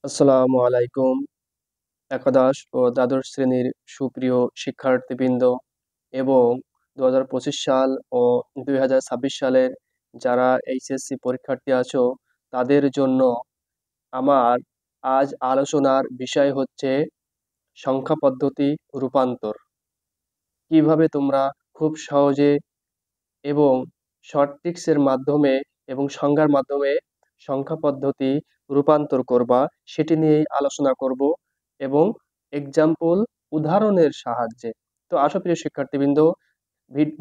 আসসালামু আলাইকুম। একাদশ ও দ্বাদশ শ্রেণীর সুপ্রিয় শিক্ষার্থীবৃন্দ এবং 2025 সাল ও 2026 সালের যারা এইচএসসি পরীক্ষার্থী আছো তাদের জন্য আমার আজ আলোচনার বিষয় হচ্ছে সংখ্যা পদ্ধতি রূপান্তর। কিভাবে তোমরা খুব সহজে এবং শর্ট ট্রিক্সের মাধ্যমে এবং সংজ্ঞার মাধ্যমে সংখ্যা পদ্ধতি রূপান্তর করবা সেটি নিয়েই আলোচনা করব এবং এক্সাম্পল উদাহরণের সাহায্যে। তো আসো প্রিয় শিক্ষার্থীবৃন্দ,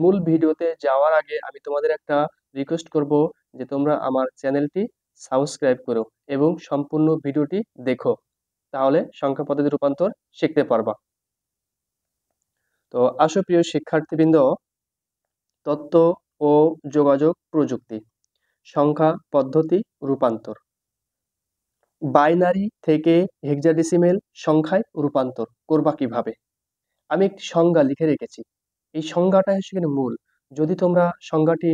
মূল ভিডিওতে যাওয়ার আগে আমি তোমাদের একটা রিকোয়েস্ট করব যে তোমরা আমার চ্যানেলটি সাবস্ক্রাইব করো এবং সম্পূর্ণ ভিডিওটি দেখো, তাহলে সংখ্যা পদ্ধতি রূপান্তর শিখতে পারবা। তো আসো প্রিয় শিক্ষার্থীবৃন্দ, তথ্য ও যোগাযোগ প্রযুক্তি সংখ্যা পদ্ধতি রূপান্তর, বাইনারি থেকে হেক্সাডেসিমেল সংখ্যায় রূপান্তর করবা কিভাবে। আমি একটি সংজ্ঞা লিখে রেখেছি, এই সংজ্ঞাটা সেখানে মূল। যদি তোমরা সংজ্ঞাটি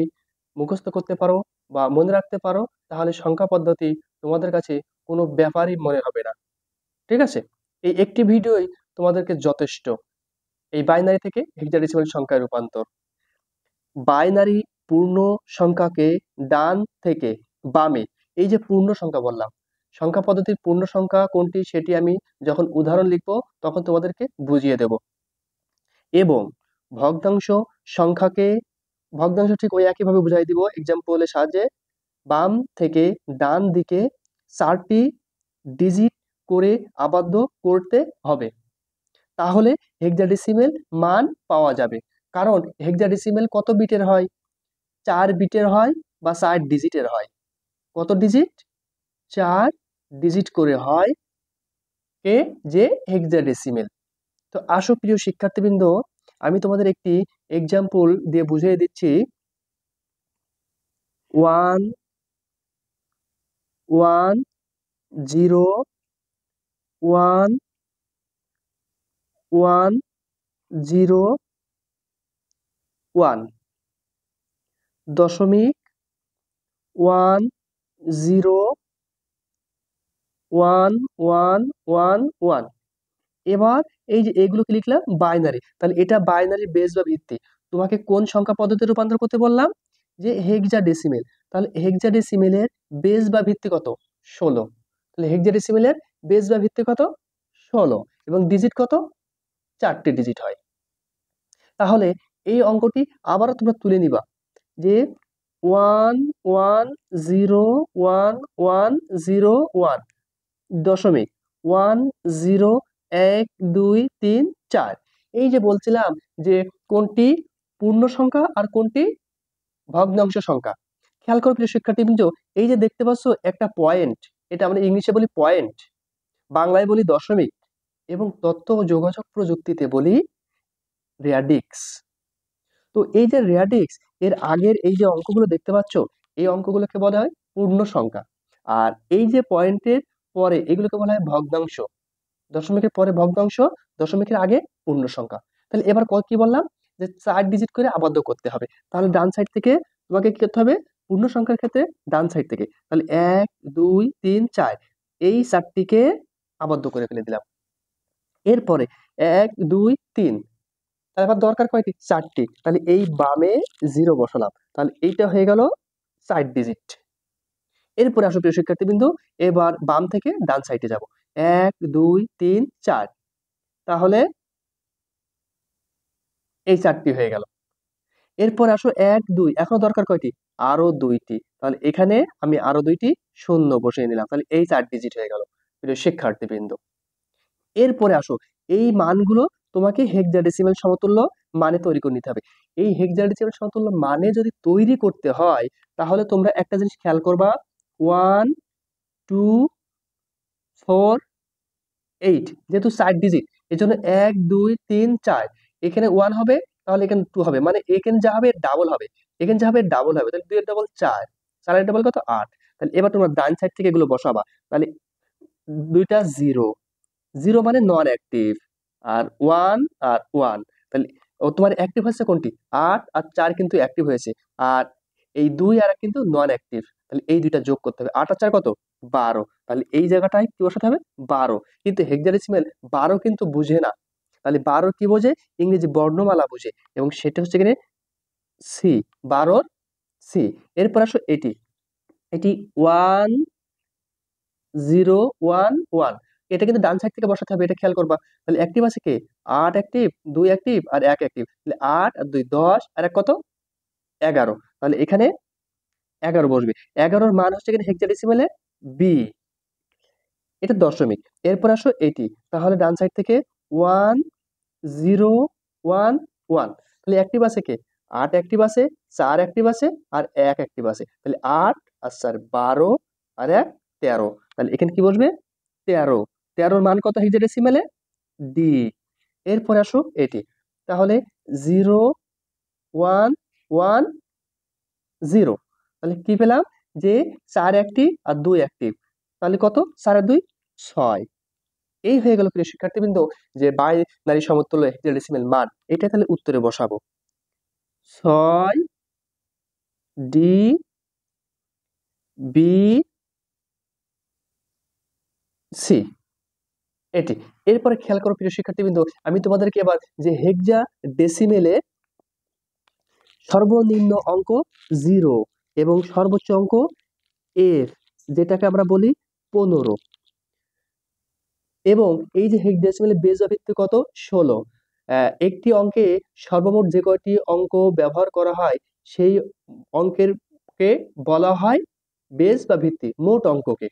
মুখস্থ করতে পারো বা মনে রাখতে পারো তাহলে সংখ্যা পদ্ধতি তোমাদের কাছে কোনো ব্যাপারই মনে হবে না। ঠিক আছে, এই একটি ভিডিওই তোমাদেরকে যথেষ্ট। এই বাইনারি থেকে হেক্সাডেসিমেল সংখ্যায় রূপান্তর। বাইনারি পূর্ণ সংখ্যাকে ডান থেকে বামে, এই যে পূর্ণ সংখ্যা বললাম, সংখ্যা পদ্ধতির পূর্ণ সংখ্যা কোনটি সেটি আমি যখন উদাহরণ লিখবো তখন তোমাদেরকে বুঝিয়ে দেব। এবং ভগ্নাংশ সংখ্যাকে, ভগ্নাংশ ঠিক ওই একইভাবে বুঝাই দিব এক্সাম্পলের সাহায্যে। বাম থেকে ডান দিকে 4টি ডিজিট করে আবদ্ধ করতে হবে, তাহলে হেক্সাডেসিমেল মান পাওয়া যাবে। কারণ হেক্সাডেসিমেল কত বিটের হয়? 4 বিটের হয় বা 4 ডিজিটের হয়। কত ডিজিট? 4 ডিজিট করে হয় কে যে হেক্সাডেসিমেল। তো আসো প্রিয় শিক্ষার্থীবৃন্দ, আমি তোমাদের একটি এক্সাম্পল দিয়ে বুঝিয়ে দিচ্ছি। 1 1 0 1 1 0 1 দশমিক 1 0 1 1 1 1। এবার এই যে এগুলোকে লিখলাম বাইনারি, তাহলে এটা বাইনারি বেস বা ভিত্তি। তোমাকে কোন সংখ্যা পদ্ধতি রূপান্তর করতে বললাম? যে হেক্সাডেসিমেল। তাহলে হেক্সাডেসিমেলের বেস বা ভিত্তি কত? 16। তাহলে হেক্সাডেসিমেলের বেস বা ভিত্তি কত? 16 এবং ডিজিট কত? 4টে ডিজিট হয়। তাহলে এই অঙ্কটি আবারও তোমরা তুলে নিবা যে 1 1 0 1 1 0 1 দশমিক 1 0 1 2 3 4। এই যে বলছিলাম যে কোনটি পূর্ণ সংখ্যা আর কোনটি ভগ্নাংশ সংখ্যা। খেয়াল করো প্রিয় শিক্ষার্থীবৃন্দ, এই যে দেখতে পাচ্ছ একটা পয়েন্ট, এটা আমরা ইংলিশে বলি পয়েন্ট, বাংলায় বলি দশমিক এবং তথ্য ও যোগাযোগ প্রযুক্তিতে বলি রেডিক্স। তো এই যে রেডিক্স, এর আগের এই যে অঙ্কগুলো দেখতে পাচ্ছ, এই অঙ্কগুলোকে বলা হয় পূর্ণ সংখ্যা। আর এই যে পয়েন্টের পরে এগুলোকে বলা হয় ভগ্নাংশ। দশমিকের পরে ভগ্নাংশ, দশমিকের আগে পূর্ণ সংখ্যা। তাহলে এবার কি বললাম? যে 4 ডিজিট করে আবদ্ধ করতে হবে। তাহলে ডান সাইড থেকে তোমাকে কি করতে হবে? পূর্ণ সংখ্যার ক্ষেত্রে ডান সাইড থেকে, তাহলে 1 2 3 4 এই 4টিকে আবদ্ধ করে ফেলে দিলাম। এরপরে 1 2 3, তারপর দরকার কয়টি? 4টি। তাহলে এই বামে 0 বসালাম, তাহলে এইটা হয়ে গেল 4 ডিজিট। এরপরে আসো প্রিয় শিক্ষার্থীবৃন্দ, এবার বাম থেকে ডান সাইডে যাব। 1 2 3 4, তাহলে এই 4টি হয়ে গেল। এরপর আসো 1 2, এখনো দরকার কয়টি? আরো 2টি। তাহলে এখানে আমি আরো 2টি শূন্য বসিয়ে নিলাম, তাহলে এই 4 ডিজিট হয়ে গেল প্রিয় শিক্ষার্থীবৃন্দ। এরপরে আসো এই মানগুলো তোমাকে হেক্সাডেসিমেল সমতুল্য মানে তৈরি করে নিতে হবে। এই হেক্সাডেসিমেল সমতুল্য মানে যদি তৈরি করতে হয় তাহলে তোমরা একটা জিনিস খেয়াল করবা, 1 2 4 8, যেহেতু 4 ডিজিট এর জন্য 1 2 3 4, এখানে 1 হবে তাহলে এখানে 2 হবে, মানে এখানে যা হবে ডাবল হবে, এখানে যা হবে ডাবল হবে, তাহলে 2 এর ডাবল 4, 4 এর ডাবল কত? 8। তাহলে এবার তোমরা ডান সাইড থেকে এগুলো বসাবা, তাহলে দুইটা 0, 0 মানে নন অ্যাক্টিভ, আর 1 আর 1, তাহলে ও তোমার অ্যাক্টিভ হচ্ছে কোনটি? 8 আর 4 কিন্তু অ্যাক্টিভ হয়েছে। আর এই 2 আর 1 কিন্তু নন অ্যাক্টিভ, তাহলে এই দুইটা যোগ করতে হবে। 8 আর 4 কত? 12। তাহলে এই জায়গাটায় কি বসাতে হবে? 12। কিন্তু হেক্সাডেসিমেল 12 কিন্তু বুঝে না, তাহলে 12 কি বোঝে? ইংরেজি বর্ণমালা বুঝে, এবং সেটা হচ্ছে এখানে সি, 12 সি। এরপর আসো এটি, এটি 1 0 1 1, এটা কিন্তু ডান সাইড থেকে বসাতে হবে, এটা খেয়াল করবা। তাহলে অ্যাক্টিভ আছে কে? 8 অ্যাক্টিভ, 2 অ্যাক্টিভ আর 1 অ্যাক্টিভ, তাহলে 8 আর 2 10 আর 1 কত? 11। তাহলে এখানে 11 বসবে। 11 এর মান হচ্ছে এখানে হেক্সাডেসিমেলে বি, এটা দশমিক। এরপর আসো এটি, তাহলে ডান সাইড থেকে 1 0 1 1, তাহলে অ্যাক্টিভ আছে কে? 8 অ্যাক্টিভ আছে, 4 অ্যাক্টিভ আছে আর 1 অ্যাক্টিভ আছে, তাহলে 8 আর 4 12 আর 1 13, তাহলে এখানে কি বসবে? 13। 13 এর মান কত হেক্সাডেসিমেলে? ডি। এরপরে আসো এটি, তাহলে 0 1 1 0, তাহলে কি পেলাম? যে 4 অ্যাক্টিভ আর 2 অ্যাক্টিভ, তাহলে কত? 4 আর 2 6। এই হয়ে গেল প্রিয় শিক্ষার্থীবৃন্দ যে বাইনারি সমতুল্য হেক্সাডেসিমেল মান, এটা তাহলে উত্তরে বসাবো। 6 ডি বি সি, এটি। এরপরে খেয়াল করো প্রিয় শিক্ষার্থীবৃন্দ, আমি তোমাদেরকে এবার যে হেক্সা ডেসিমেলে সর্বনিম্ন অঙ্ক 0 এবং সর্বোচ্চ অঙ্ক এফ, যেটাকে আমরা বলি 15, এবং এই যে হেক্সাডেসিমেলের বেজ বা ভিত্তি কত? 16। একটি অঙ্কে সর্বমোট যে কয়টি অঙ্ক ব্যবহার করা হয় সেই অঙ্কের কে বলা হয় বেজ বা ভিত্তি, মোট অঙ্ককে।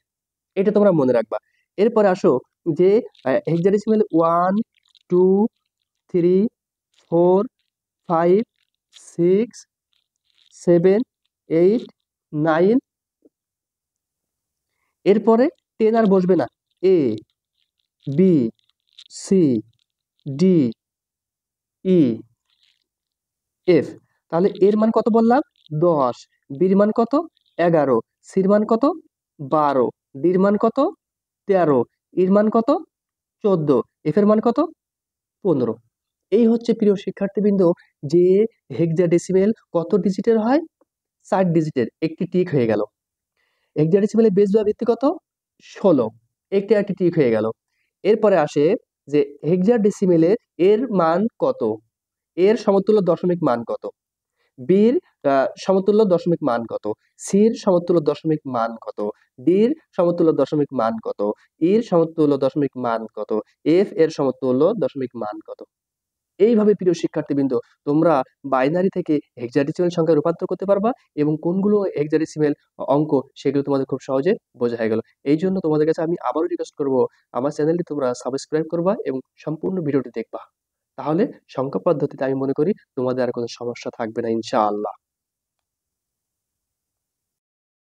এটা তোমরা মনে রাখবা। এরপরে আসো যে হেক্সাডেসিমেল 1 2 3 4 5 6 7 8 9, এরপরে 10 আর বসবে না, A B C D E F, তাহলে এর মান কত বললাম? 10, বির মান কত? 11, সির মান কত? 12, ডির মান কত? 13, ইর মান কত? 14, এফ এর মান কত? 15। এই হচ্ছে প্রিয় শিক্ষার্থীবৃন্দ যে হেক্সাডেসিমেল কত ডিজিটের হয়? 4 ডিজিটের, একটি টিক হয়ে গেল। হেক্সাডেসিমেলের বেজ বা ভিত্তি কত? 16, একটি টিক হয়ে গেল। এরপরে আসে যে হেক্সাডেসিমেলের এর মান কত, এর সমতুল্য দশমিক মান কত, বির সমতুল্য দশমিক মান কত, সির সমতুল্য দশমিক মান কত, ডির সমতুল্য দশমিক মান কত, ইর সমতুল্য দশমিক মান কত, এফ এর সমতুল্য দশমিক মান কত। এইভাবে প্রিয় শিক্ষার্থীবৃন্দ তোমরা বাইনারি থেকে হেক্সাডেসিমেল সংখ্যায় রূপান্তর করতে পারবা, এবং কোনগুলো হেক্সাডেসিমেল অঙ্ক সেগুলো তোমাদের খুব সহজে বোঝা হয়ে গেল। এই জন্য তোমাদের কাছে আমি আবারও রিকোয়েস্ট করব, আমার চ্যানেলটি তোমরা সাবস্ক্রাইব করবা এবং সম্পূর্ণ ভিডিওটি দেখবা, তাহলে সংখ্যা পদ্ধতিতে আমি মনে করি তোমাদের আর কোনো সমস্যা থাকবে না ইনশাআল্লাহ।